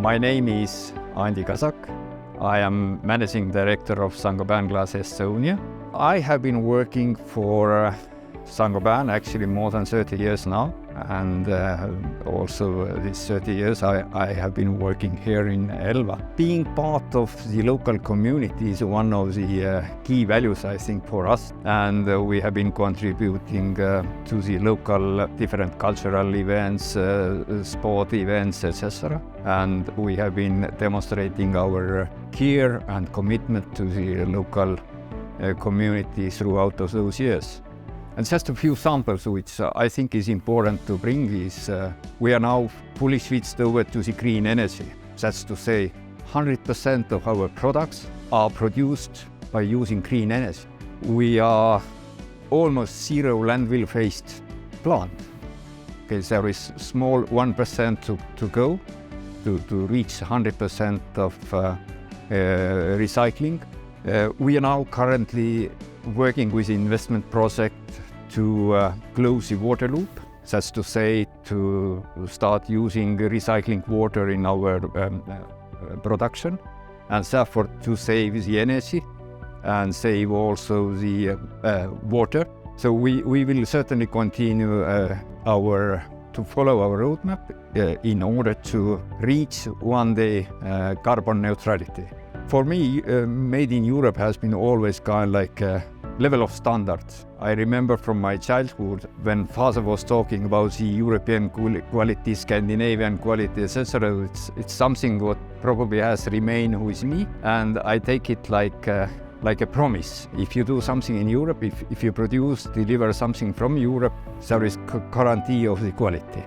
My name is Andi Kasak. I am Managing Director of Saint-Gobain Glass Estonia. I have been working for Saint-Gobain actually more than 30 years now, and also these 30 years I have been working here in Elva. Being part of the local community is one of the key values, I think, for us, and we have been contributing to the local different cultural events, sport events, etc. And we have been demonstrating our care and commitment to the local community throughout those years. And just a few samples which I think is important to bring is we are now fully switched over to the green energy. That's to say 100% of our products are produced by using green energy. We are almost zero landfill-based plant. Okay, there is small 1% to go to reach 100% of recycling. We are now currently working with investment project to close the water loop. That's to say, to start using recycling water in our production, and therefore to save the energy and save also the water. So we will certainly continue to follow our roadmap in order to reach one day carbon neutrality. For me, Made in Europe has been always kind of like a level of standards. I remember from my childhood when father was talking about the European quality, Scandinavian quality, etc. It's something what probably has remained with me, and I take it like a promise. If you do something in Europe, if you deliver something from Europe, there is guarantee of the quality.